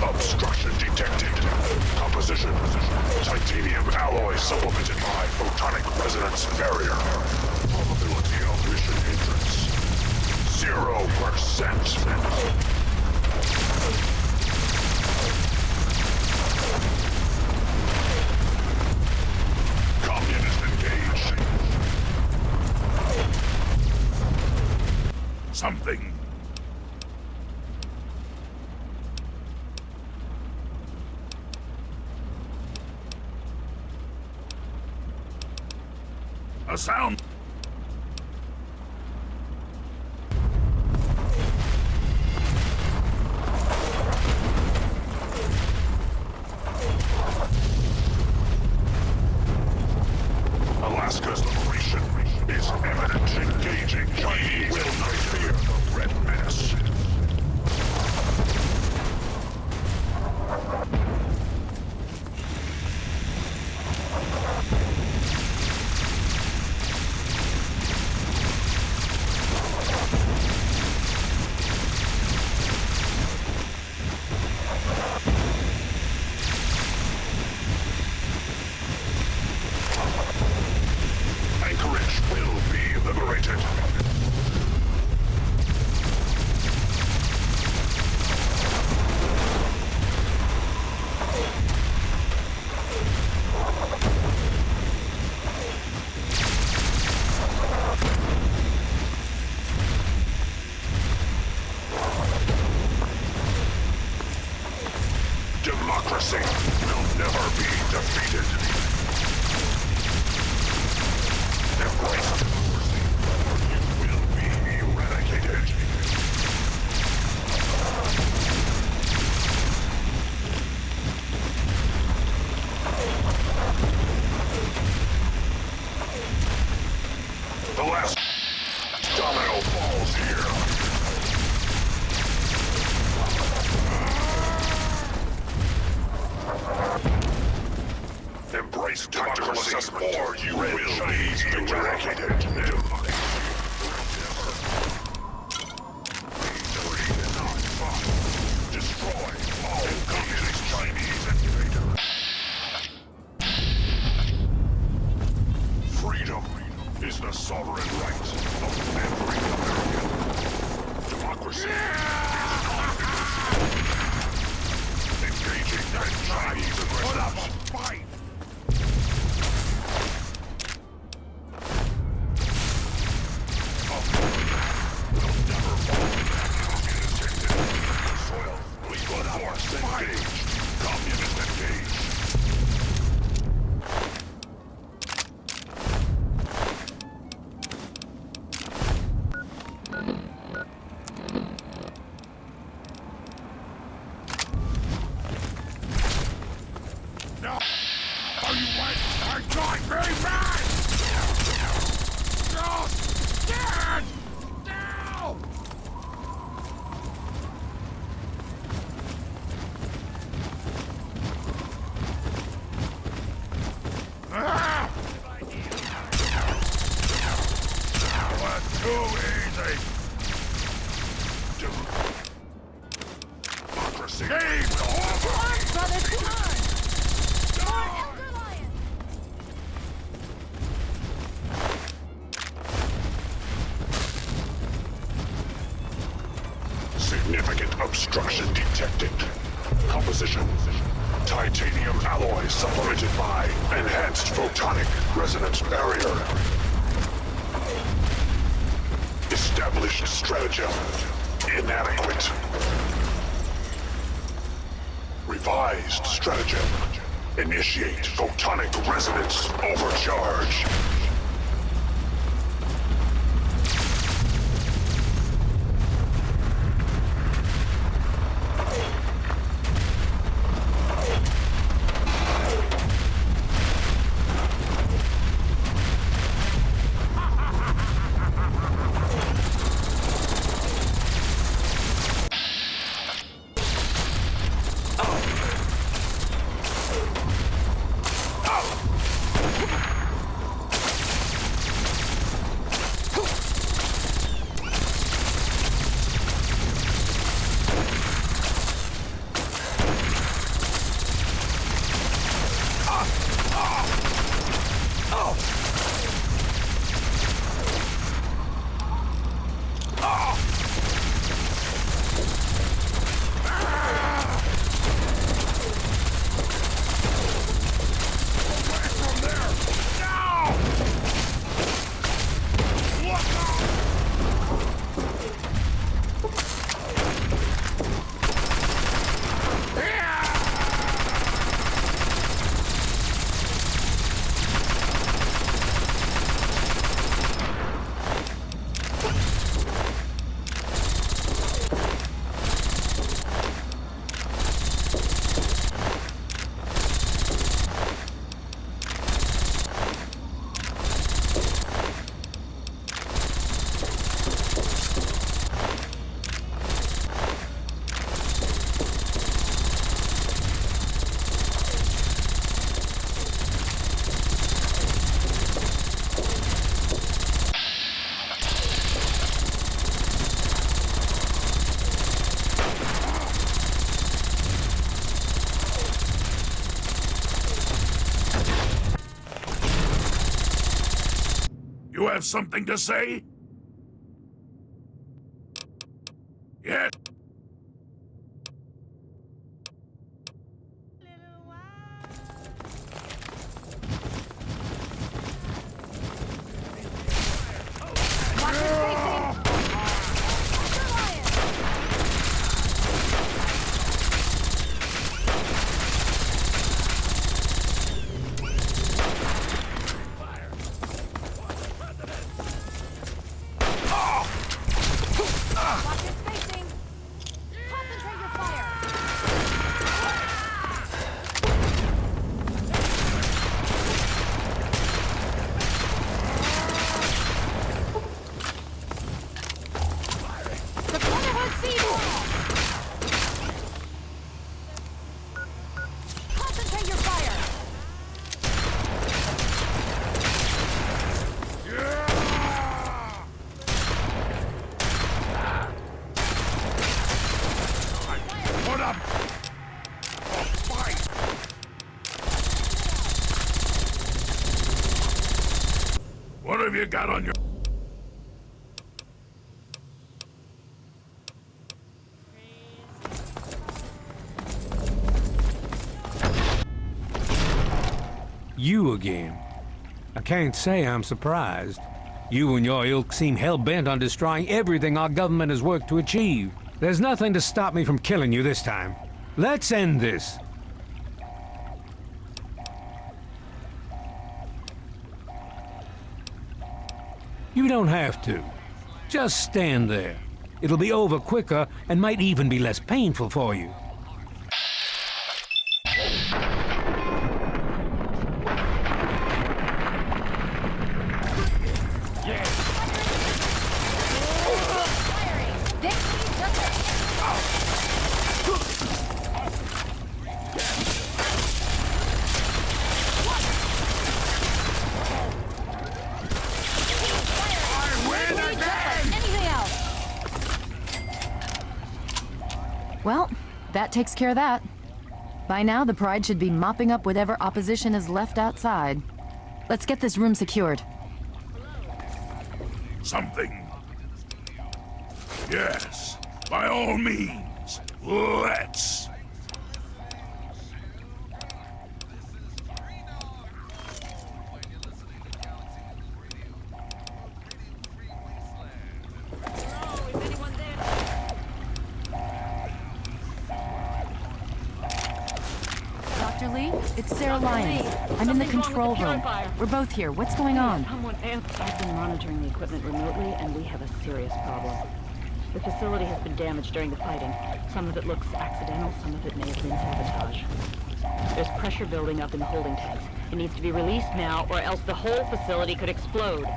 Obstruction detected. Composition. Titanium alloy supplemented by photonic resonance barrier. Probability of mission entrance. 0%. Communist engaged. Something A sound. Alaska's liberation is imminent. Engaging. We will not fear the Red Menace. Anchorage will be liberated. Democracy will never be defeated. Embrace democracy, or you will be eradicated. The last domino falls here. Embrace democracy, or you will be eradicated. Destroy all communist Chinese invaders. Freedom is the sovereign right of every American. Democracy is non-negotiable. Engaging the Chinese aggressors. Fight! No! Are you right? I'm going very mad! No! Stand! Now! Ah! That's too easy! Democracy! Game over! Come on, brother, come on! Significant obstruction detected. Composition: titanium alloy supplemented by enhanced photonic resonance barrier. Established stratagem inadequate. Revised stratagem: initiate photonic resonance overcharge. have something to say? Yes. What have you got on your... You again. I can't say I'm surprised. You and your ilk seem hell-bent on destroying everything our government has worked to achieve. There's nothing to stop me from killing you this time. Let's end this. You don't have to. Just stand there. It'll be over quicker and might even be less painful for you. Well, that takes care of that. By now, the Pride should be mopping up whatever opposition is left outside. Let's get this room secured. Something. Yes, by all means, let's. Dr. Lee, it's Sarah Lyons. I'm in the control room. We're both here. What's going on? I've been monitoring the equipment remotely, and we have a serious problem. The facility has been damaged during the fighting. Some of it looks accidental, some of it may have been sabotage. There's pressure building up in the holding tanks. It needs to be released now, or else the whole facility could explode.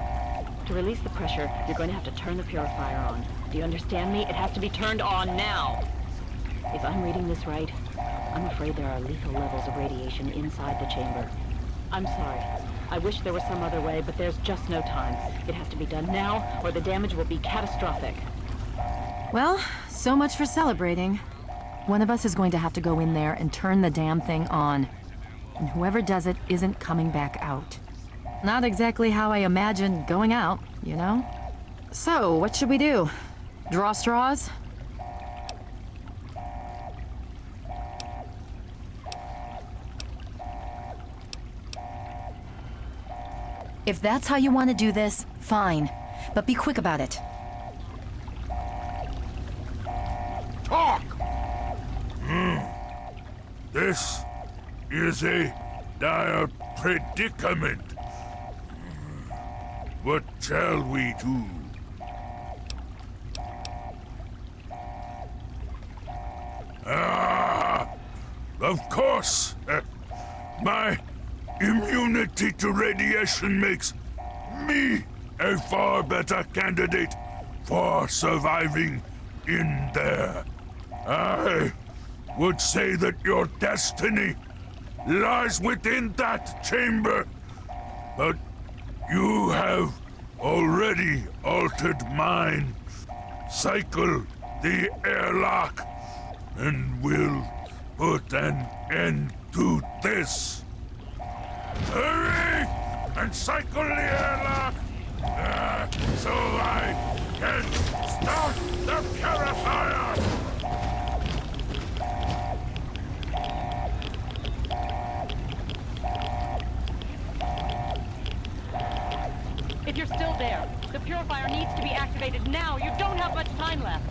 To release the pressure, you're going to have to turn the purifier on. Do you understand me? It has to be turned on now. If I'm reading this right, I'm afraid there are lethal levels of radiation inside the chamber. I'm sorry. I wish there was some other way, but there's just no time. It has to be done now, or the damage will be catastrophic. Well, so much for celebrating. One of us is going to have to go in there and turn the damn thing on. And whoever does it isn't coming back out. Not exactly how I imagined going out, you know? So, what should we do? Draw straws? If that's how you want to do this, fine. But be quick about it. Talk! This is a dire predicament. What shall we do? Of course. My immunity to radiation makes me a far better candidate for surviving in there. I would say that your destiny lies within that chamber, but you have already altered mine. Cycle the airlock, and we'll put an end to this. Hurry! And cycle the airlock! So I can start the purifier! If you're still there, the purifier needs to be activated now. You don't have much time left.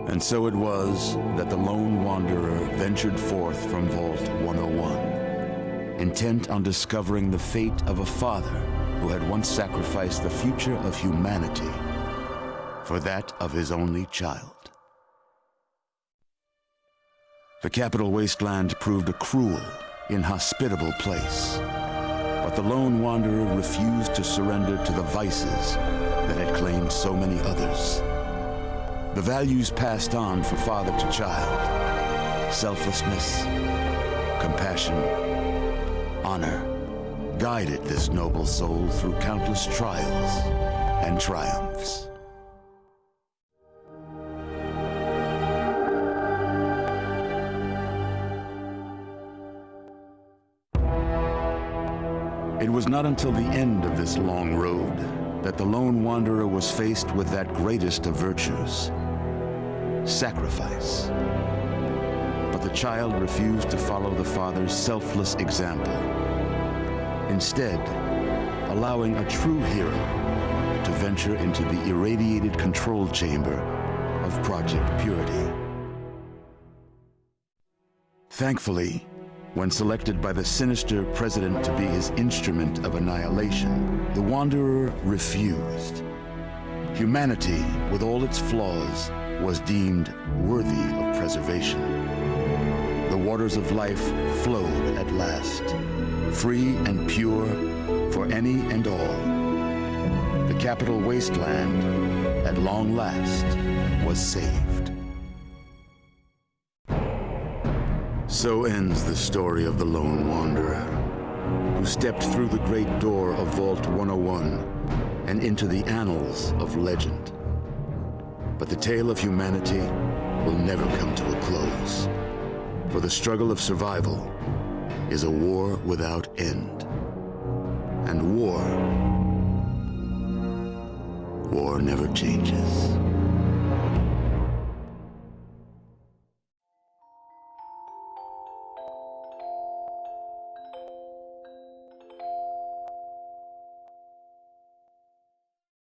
And so it was that the lone wanderer ventured forth from Vault 101, intent on discovering the fate of a father who had once sacrificed the future of humanity for that of his only child. The Capital Wasteland proved a cruel, inhospitable place, but the lone wanderer refused to surrender to the vices that had claimed so many others. The values passed on from father to child, selflessness, compassion, honor, guided this noble soul through countless trials and triumphs. It was not until the end of this long road that the lone wanderer was faced with that greatest of virtues, sacrifice. But the child refused to follow the father's selfless example, instead allowing a true hero to venture into the irradiated control chamber of Project Purity. Thankfully, when selected by the sinister president to be his instrument of annihilation, the Wanderer refused. Humanity, with all its flaws, was deemed worthy of preservation. The waters of life flowed at last, free and pure for any and all. The Capital Wasteland, at long last, was saved. So ends the story of the Lone Wanderer, who stepped through the great door of Vault 101 and into the annals of legend. But the tale of humanity will never come to a close, for the struggle of survival is a war without end. And war never changes.